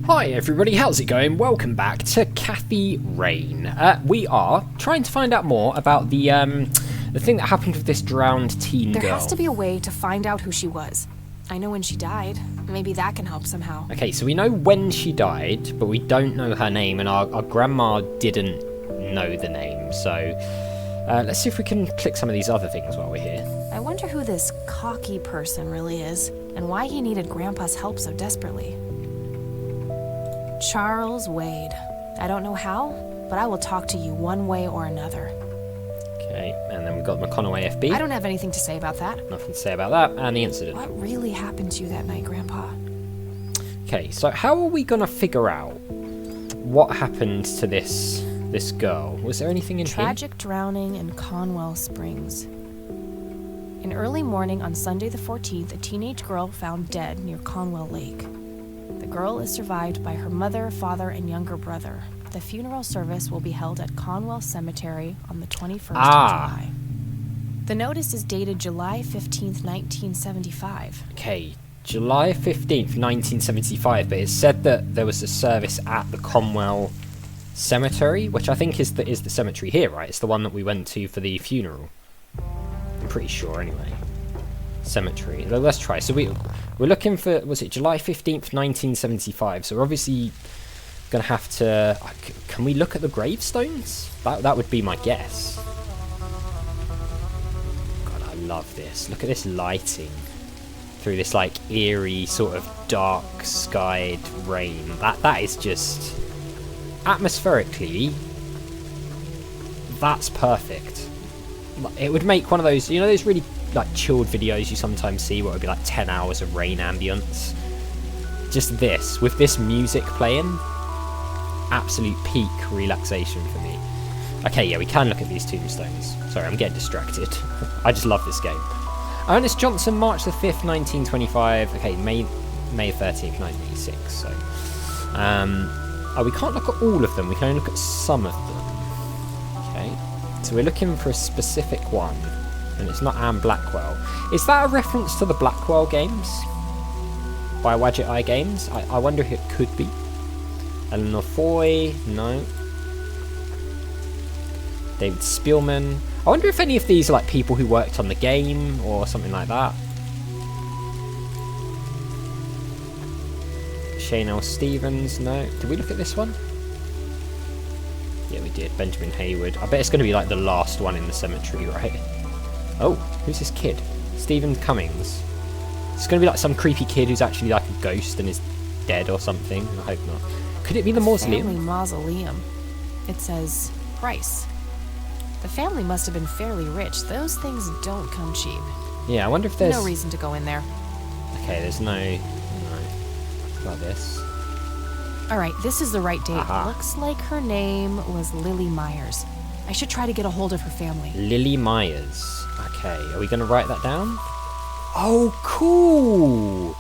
Hi everybody, how's it going? Welcome back to Kathy Rain. We are trying to find out more about the thing that happened with this drowned teen girl. There has to be a way to find out who she was. I know when she died. Maybe that can help somehow. Okay, so we know when she died, but we don't know her name, and our grandma didn't know the name, so let's see if we can click some of these other things while we're here. I wonder who this cocky person really is, and why he needed Grandpa's help so desperately. Charles Wade. I don't know how, but I will talk to you one way or another. Okay, and then we've got McConaughey FB. I don't have anything to say about that. Nothing to say about that, and the incident. What really happened to you that night, Grandpa? Okay, so how are we going to figure out what happened to this girl? Was there anything in here? Tragic drowning in Conwell Springs. In early morning on Sunday the 14th, a teenage girl found dead near Conwell Lake. The girl is survived by her mother, father, and younger brother. The funeral service will be held at Conwell Cemetery on the 21st of July. The notice is dated July 15th, 1975. Okay, July 15th, 1975, but it said that there was a service at the Conwell Cemetery, which I think is the cemetery here, right? It's the one that we went to for the funeral. I'm pretty sure, anyway. Cemetery. Let's try. So we're looking for, was it July 15th, 1975? So we're obviously going to have to... Can we look at the gravestones? That would be my guess. God, I love this. Look at this lighting through this, like, eerie, sort of dark-skied rain. That is just... Atmospherically, that's perfect. It would make one of those, you know, those really like chilled videos you sometimes see where it would be like 10 hours of rain ambience. Just this, with this music playing, absolute peak relaxation for me. Okay, yeah, we can look at these tombstones. Sorry, I'm getting distracted. I just love this game. Ernest Johnson, March the 5th, 1925. Okay, May 13th, 1986. So, oh, we can't look at all of them. We can only look at some of them. Okay, so we're looking for a specific one. And it's not Anne Blackwell. Is that a reference to the Blackwell games? By Wadget Eye Games? I wonder if it could be. Eleanor Foy, no. David Spielman. I wonder if any of these are like people who worked on the game or something like that. Shane L. Stevens, no. Did we look at this one? Yeah, we did. Benjamin Hayward. I bet it's going to be like the last one in the cemetery, right? Oh, who's this kid? Stephen Cummings. It's going to be like some creepy kid who's actually like a ghost and is dead or something. I hope not. Could it be the mausoleum? Family mausoleum. It says price. The family must have been fairly rich. Those things don't come cheap. Yeah, I wonder if there's... No reason to go in there. Okay, there's no... What about this? Alright, this is the right date. Aha. Looks like her name was Lily Meyers. I should try to get a hold of her family. Lily Meyers. Okay, are we going to write that down? Oh, cool!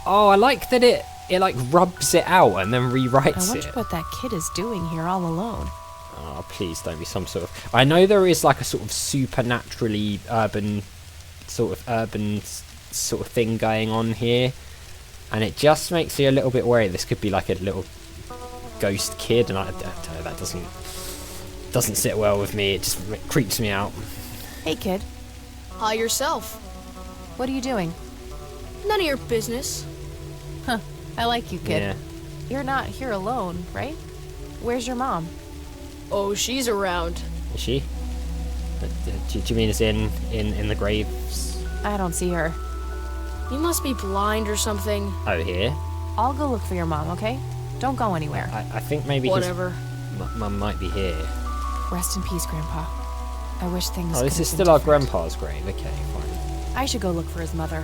Oh, I like that it like rubs it out and then rewrites I wonder it. what that kid is doing here all alone. Oh, please don't be some sort of... I know there is like a sort of supernaturally urban sort of thing going on here. And it just makes you a little bit worried. This could be like a little ghost kid, and I don't know, that doesn't sit well with me. It just creeps me out. Hey, kid. Hi yourself. What are you doing? None of your business. Huh. I like you, kid. Yeah. You're not here alone, right? Where's your mom? Oh, she's around. Is she? Do you mean as in the graves? I don't see her. You must be blind or something. Oh, here? I'll go look for your mom, okay? Don't go anywhere. I think maybe Whatever. his mum might be here. Rest in peace, Grandpa. I wish things Oh, this could is have still been our different. grandpa's grave. Okay, fine. I should go look for his mother.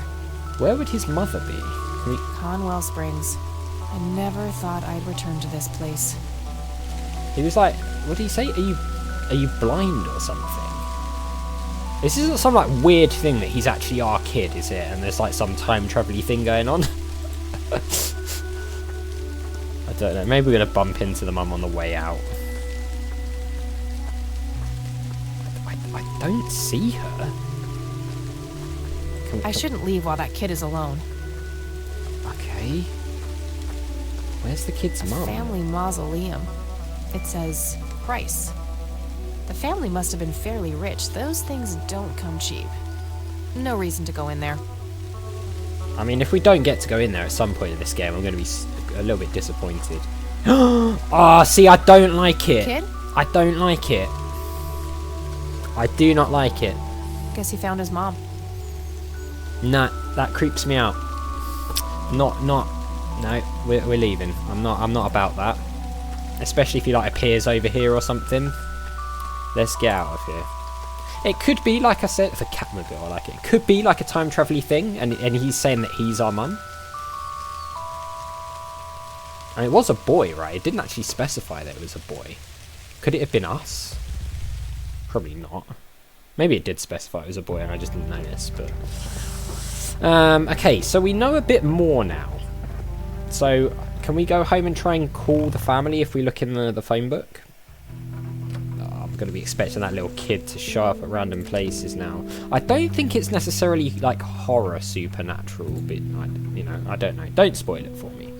Where would his mother be? Can we... Conwell Springs. I never thought I'd return to this place. He was like, what did he say? Are you blind or something? This isn't some like weird thing that he's actually our kid, is it? And there's like some time travel-y thing going on. I don't know. Maybe we're gonna bump into the mum on the way out. I don't see her. I shouldn't leave while that kid is alone. Okay. Where's the kid's mum? Family mausoleum. It says price. The family must have been fairly rich. Those things don't come cheap. No reason to go in there. I mean, if we don't get to go in there at some point in this game, I'm going to be a little bit disappointed. Ah, see, I don't like it. Kid? I don't like it. I do not like it. Guess he found his mom. Nah, that creeps me out. No, we're leaving. I'm not about that. Especially if he like appears over here or something. Let's get out of here. It could be, like I said, the Catmobile, I like it. It could be like a time travel-y thing, and he's saying that he's our mum. And it was a boy, right? It didn't actually specify that it was a boy. Could it have been us? Probably not. Maybe it did specify it was a boy and I just didn't notice, but... okay, so we know a bit more now. So, can we go home and try and call the family if we look in the phone book? I'm going to be expecting that little kid to show up at random places now. I don't think it's necessarily, like, horror supernatural, but, you know, I don't know. Don't spoil it for me.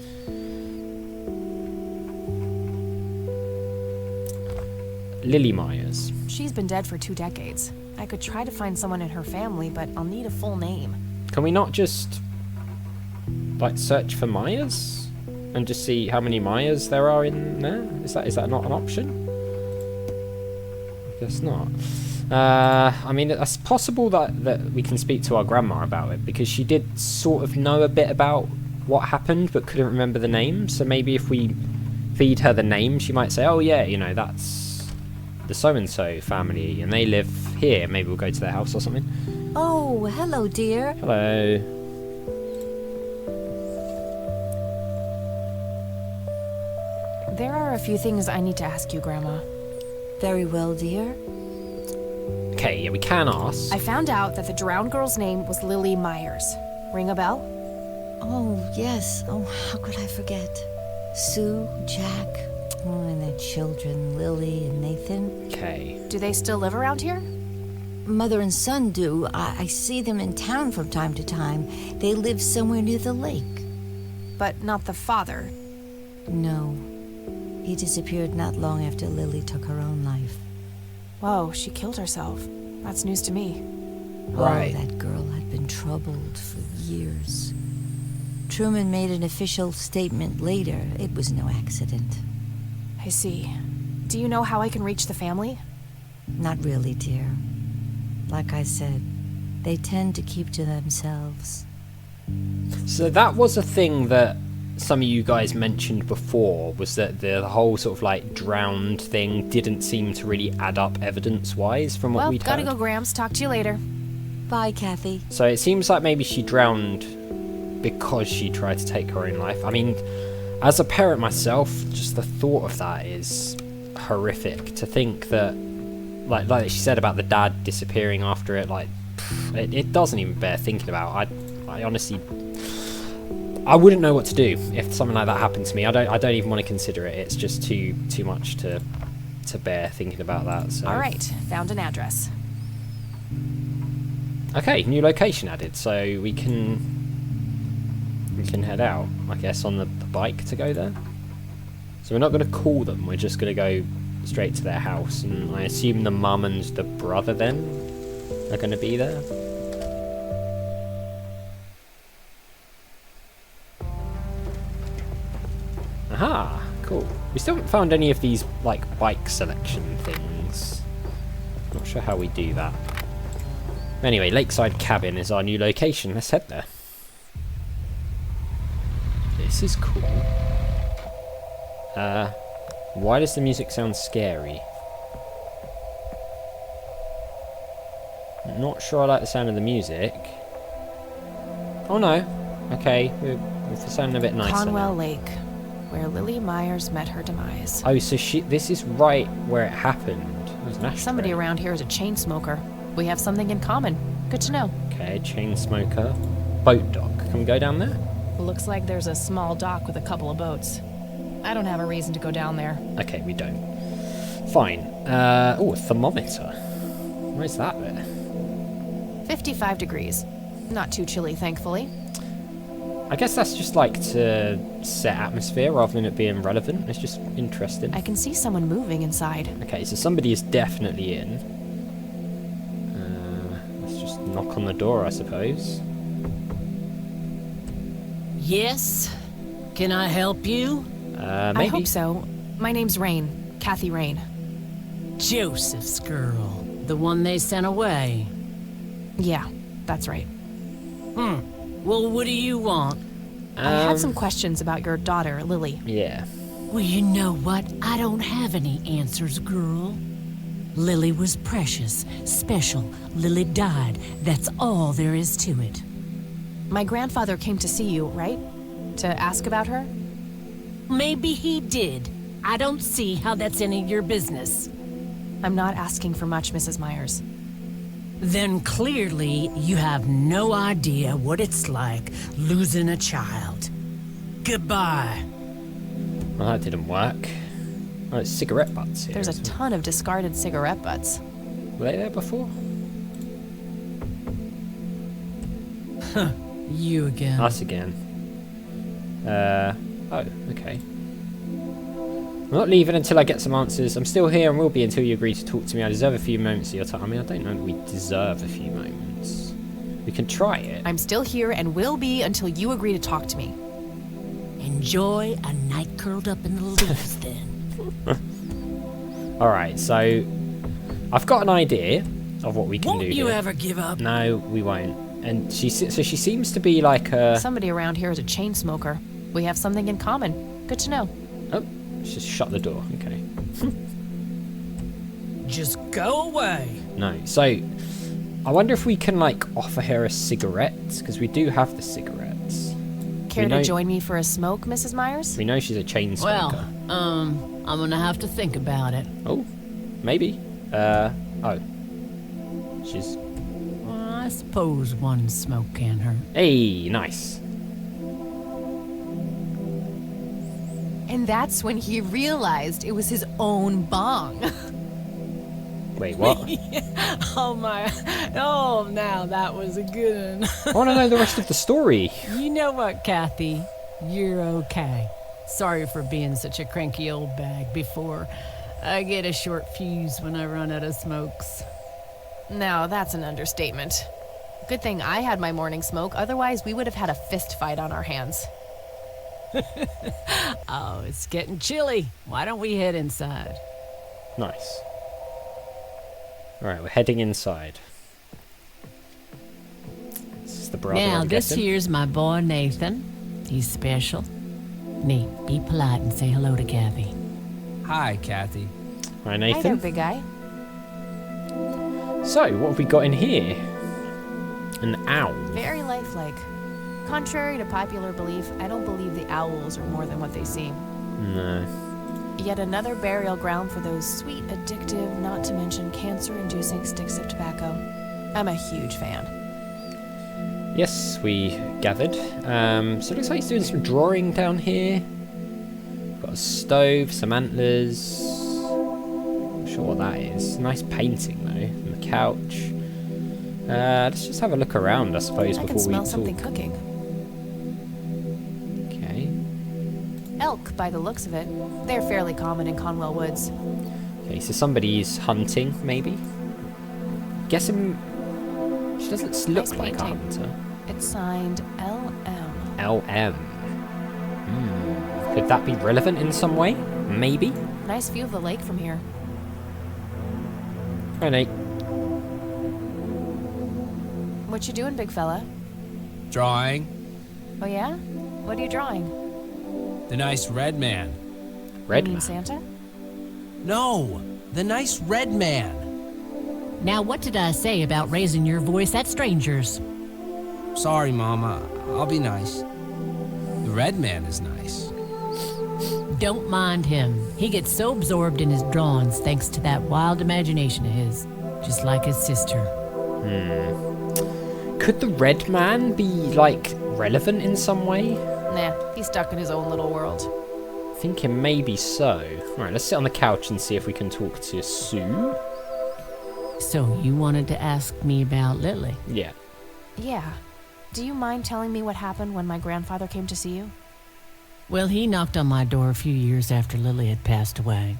Lily Meyers. She's been dead for 2 decades. I could try to find someone in her family, but I'll need a full name. Can we not just, like, search for Meyers? And just see how many Meyers there are in there? Is that not an option? I guess not. I mean, it's possible that we can speak to our grandma about it, because she did sort of know a bit about what happened, but couldn't remember the name. So maybe if we feed her the name, she might say, oh yeah, you know, that's the so-and-so family, and they live here. Maybe we'll go to their house or something. Oh, hello, dear. Hello. There are a few things I need to ask you, Grandma. Very well, dear. Okay, yeah, we can ask. I found out that the drowned girl's name was Lily Meyers. Ring a bell? Oh, yes. Oh, how could I forget? Sue, Jack, and their children, Lily and Nathan. Okay. Do they still live around here? Mother and son do. I see them in town from time to time. They live somewhere near the lake. But not the father. No. He disappeared not long after Lily took her own life. Whoa, she killed herself. That's news to me. Right. Oh, that girl had been troubled for years. Truman made an official statement later. It was no accident. I see. Do you know how I can reach the family? Not really, dear. Like I said, they tend to keep to themselves. So that was a thing that some of you guys mentioned before, was that the whole sort of like drowned thing didn't seem to really add up evidence-wise from what Well, we'd gotta heard. go, Gramps. Talk to you later. Bye, Kathy. So it seems like maybe she drowned because she tried to take her own life. I mean, as a parent myself, just the thought of that is horrific. To think that, like she said about the dad disappearing after it, like, it doesn't even bear thinking about. I honestly, I wouldn't know what to do if something like that happened to me. I don't even want to consider it. It's just too much to bear thinking about that. So. All right, found an address. Okay, new location added, so we can head out, I guess, on the bike to go there. So we're not going to call them, we're just going to go straight to their house, and I assume the mum and the brother then are going to be there. Aha, cool. We still haven't found any of these, like, bike selection things. Not sure how we do that. Anyway, Lakeside Cabin is our new location. Let's head there. This is cool. Why does the music sound scary? Not sure I like the sound of the music. Oh no. Okay, we're sounding a bit nicer Conwell now. Lake, where Lily Meyers met her demise. Oh, so this is right where it happened. There's an ashtray. Somebody around here is a chain smoker. We have something in common. Good to know. Okay, chain smoker. Boat dock. Can we go down there? Looks like there's a small dock with a couple of boats. I don't have a reason to go down there. Okay, we don't. Fine. Oh, a thermometer. Where's that there? 55 degrees. Not too chilly, thankfully. I guess that's just like to set atmosphere rather than it being relevant. It's just interesting. I can see someone moving inside. Okay, so somebody is definitely in. Let's just knock on the door, I suppose. Yes? Can I help you? Maybe. I hope so. My name's Rain. Kathy Rain. Joseph's girl. The one they sent away. Yeah, that's right. Well, what do you want? I had some questions about your daughter, Lily. Yeah. Well, you know what? I don't have any answers, girl. Lily was precious, special. Lily died. That's all there is to it. My grandfather came to see you, right? To ask about her? Maybe he did. I don't see how that's any of your business. I'm not asking for much, Mrs. Myers. Then clearly you have no idea what it's like losing a child. Goodbye. Well, that didn't work. Oh, it's cigarette butts here. There's a as well. ton of discarded cigarette butts. Were they there before? You again. Us again. Oh, okay. I'm not leaving until I get some answers. I'm still here and will be until you agree to talk to me. I deserve a few moments of your time. I mean, I don't know that we deserve a few moments. We can try it. I'm still here and will be until you agree to talk to me. Enjoy a night curled up in the leaves then. Alright, so I've got an idea of what we can Won't do you here. ever give up? No, we won't. And she seems to be like a... Somebody around here is a chain smoker. We have something in common. Good to know. Oh, just shut the door. Okay. Just go away. No, so I wonder if we can like offer her a cigarette, because we do have the cigarettes. Care know- to join me for a smoke, Mrs. Myers? We know she's a chain Well, smoker. I'm gonna have to think about it. Oh, maybe. Oh. She's... Well, I suppose one smoke can't hurt. Hey, nice. And that's when he realized it was his own bong. Wait, what? Oh my, oh now that was a good one. I want to know the rest of the story. You know what, Kathy? You're okay. Sorry for being such a cranky old bag before. I get a short fuse when I run out of smokes. Now, that's an understatement. Good thing I had my morning smoke, otherwise we would have had a fist fight on our hands. Oh, it's getting chilly. Why don't we head inside? Nice. Alright, we're heading inside. This is the brother, Now, I'm this guessing. here's my boy Nathan. He's special. Nate, be polite and say hello to Kathy. Hi, Kathy. Hi, Hi there, Nathan. big guy. So, what have we got in here? An owl. Very lifelike. Contrary to popular belief, I don't believe the owls are more than what they seem. No. Yet another burial ground for those sweet, addictive, not to mention cancer-inducing sticks of tobacco. I'm a huge fan. Yes, we gathered. So it looks like he's doing some drawing down here. Got a stove, some antlers. Not sure what that is. Nice painting though. On the couch. Let's just have a look around, I suppose, I before can smell we something talk. cooking. Okay. Elk, by the looks of it. They're fairly common in Conwell Woods. Okay, so somebody's hunting, maybe. Guessing she doesn't look Nice like a painting. hunter. It's signed LM. LM. Could that be relevant in some way? Maybe. Nice view of the lake from here. Hi, Nate. What you doing, big fella? Drawing Oh yeah? What are you drawing? the nice red man. Red You mean man. Santa? No, the nice red man. Now, what did I say about raising your voice at strangers? Sorry, Mama. I'll be nice. The red man is nice. Don't mind him. He gets so absorbed in his drawings thanks to that wild imagination of his, just like his sister. Could the red man be, like, relevant in some way? Nah, he's stuck in his own little world. Thinking maybe so. Alright, let's sit on the couch and see if we can talk to Sue. So you wanted to ask me about Lily? Yeah. Yeah. Do you mind telling me what happened when my grandfather came to see you? Well, he knocked on my door a few years after Lily had passed away.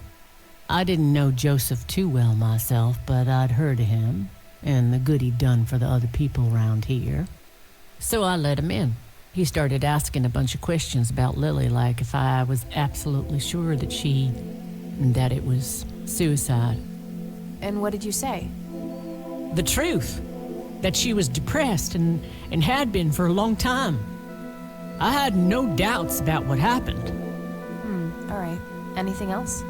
I didn't know Joseph too well myself, but I'd heard of him and the good he'd done for the other people around here. So I let him in. He started asking a bunch of questions about Lily, like if I was absolutely sure that it was suicide. And what did you say? The truth. That she was depressed and had been for a long time. I had no doubts about what happened. All right. Anything else?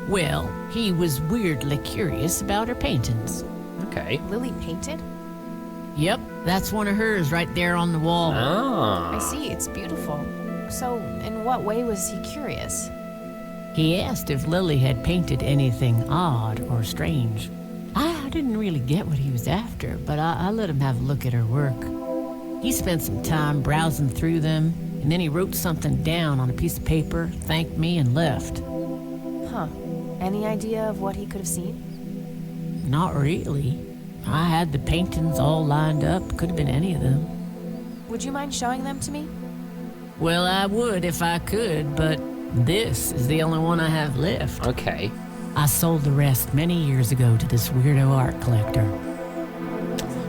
Well, he was weirdly curious about her paintings. Okay. Lily painted? Yep, that's one of hers right there on the wall. Ah. I see, it's beautiful. So, in what way was he curious? He asked if Lily had painted anything odd or strange. I didn't really get what he was after, but I let him have a look at her work. He spent some time browsing through them, and then he wrote something down on a piece of paper, thanked me, and left. Huh. Any idea of what he could have seen? Not really. I had the paintings all lined up. Could have been any of them. Would you mind showing them to me? Well, I would if I could, but this is the only one I have left. Okay. I sold the rest many years ago to this weirdo art collector.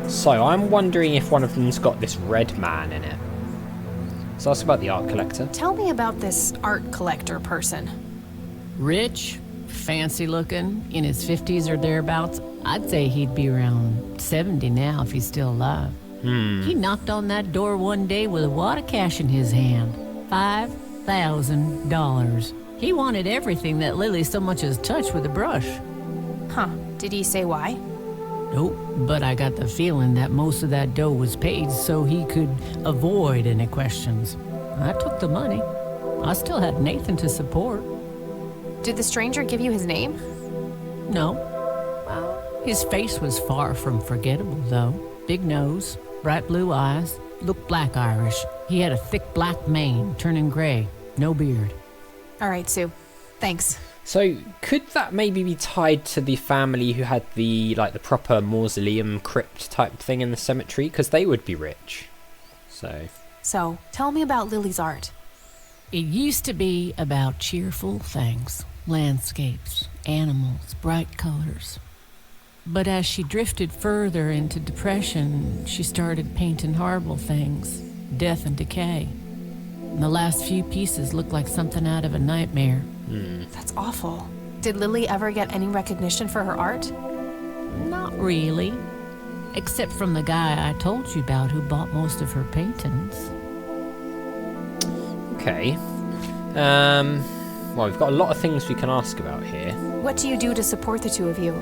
So I'm wondering if one of them's got this red man in it. So that's about the art collector. Tell me about this art collector person. Rich, fancy looking, in his 50s or thereabouts. I'd say he'd be around 70 now if he's still alive. He knocked on that door one day with a wad of cash in his hand. $5,000. He wanted everything that Lily so much as touched with a brush. Huh. Did he say why? Nope, but I got the feeling that most of that dough was paid so he could avoid any questions. I took the money. I still had Nathan to support. Did the stranger give you his name? No. His face was far from forgettable, though. Big nose, bright blue eyes, looked black Irish. He had a thick black mane, turning gray, no beard. All right, Sue. Thanks. So could that maybe be tied to the family who had the proper mausoleum crypt type thing in the cemetery? Because they would be rich. So tell me about Lily's art. It used to be about cheerful things, landscapes, animals, bright colors. But as she drifted further into depression, she started painting horrible things, death and decay. And the last few pieces looked like something out of a nightmare. That's awful. Did Lily ever get any recognition for her art? Not really. Except from the guy I told you about who bought most of her paintings. okay. Well, we've got a lot of things we can ask about here. What do you do to support the two of you?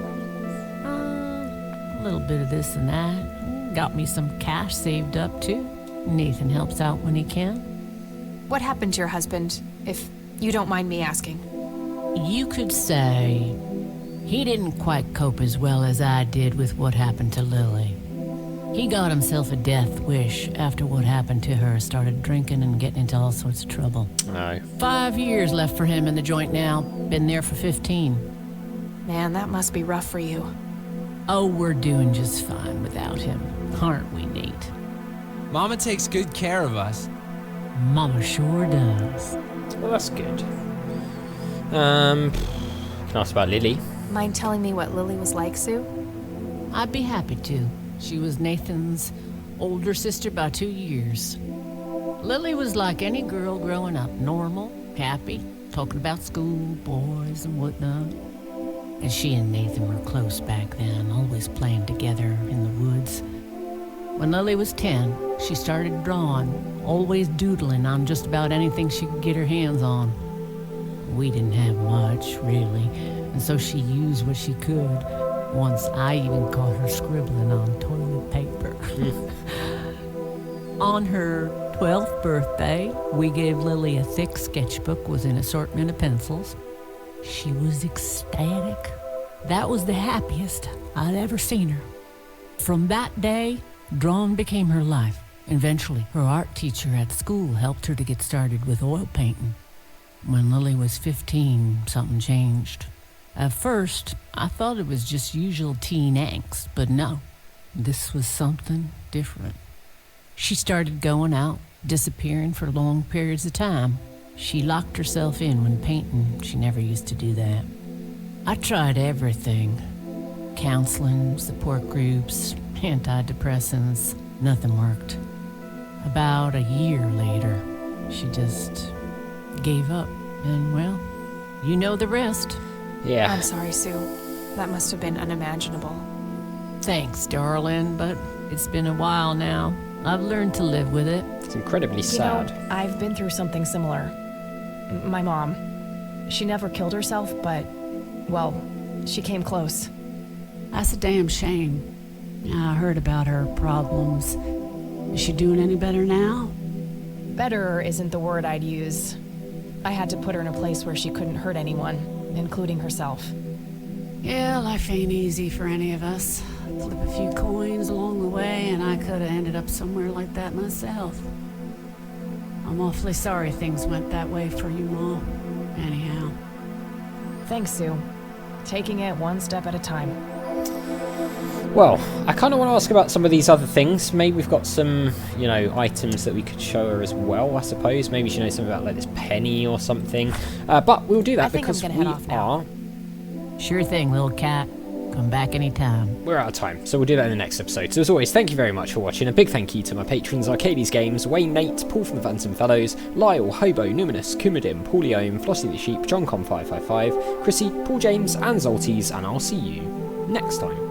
A little bit of this and that. Got me some cash saved up too. Nathan helps out when he can. What happened to your husband, if you don't mind me asking? You could say he didn't quite cope as well as I did with what happened to Lily. He got himself a death wish after what happened to her, started drinking and getting into all sorts of trouble. No. 5 years left for him in the joint now. Been there for 15. Man, that must be rough for you. Oh, we're doing just fine without him, aren't we, Nate? Mama takes good care of us. Mama sure does. Well, that's good. Can I ask about Lily? Mind telling me what Lily was like, Sue? I'd be happy to. She was Nathan's older sister by 2 years. Lily was like any girl growing up, normal, happy, talking about school, boys, and whatnot. And she and Nathan were close back then, always playing together in the woods. When Lily was 10, she started drawing, always doodling on just about anything she could get her hands on. We didn't have much, really, and so she used what she could. Once I even caught her scribbling on toilet paper. On her 12th birthday, we gave Lily a thick sketchbook with an assortment of pencils. She was ecstatic. That was the happiest I'd ever seen her. From that day, drawing became her life. Eventually, her art teacher at school helped her to get started with oil painting. When Lily was 15, something changed. At first, I thought it was just usual teen angst, but no, this was something different. She started going out, disappearing for long periods of time. She locked herself in when painting. She never used to do that. I tried everything. Counseling, support groups, antidepressants. Nothing worked. About a year later, she just gave up. And, well, you know the rest. Yeah. I'm sorry, Sue. That must have been unimaginable. Thanks, darling, but it's been a while now. I've learned to live with it. It's incredibly sad. You know, I've been through something similar. My mom. She never killed herself, but, well, she came close. That's a damn shame. I heard about her problems. Is she doing any better now? Better isn't the word I'd use. I had to put her in a place where she couldn't hurt anyone, including herself. Yeah, life ain't easy for any of us. Flip a few coins along the way, and I could have ended up somewhere like that myself. I'm awfully sorry things went that way for you, Mom. Anyhow. Thanks, Sue. Taking it one step at a time. Well, I kind of want to ask about some of these other things. Maybe we've got some, you know, items that we could show her as well, I suppose. Maybe she knows something about, like, this penny or something. But we'll do that I think because I'm we gonna head off now. Sure thing, little cat. Come back anytime. We're out of time, so we'll do that in the next episode. So as always, thank you very much for watching. A big thank you to my patrons, Arcades Games, Wayne Nate, Paul from the Phantom Fellows, Lyle, Hobo, Numinous, Kumadim, Pauliome, Flossie the Sheep, JohnCom555, Chrissy, Paul James, and Zolties, and I'll see you next time.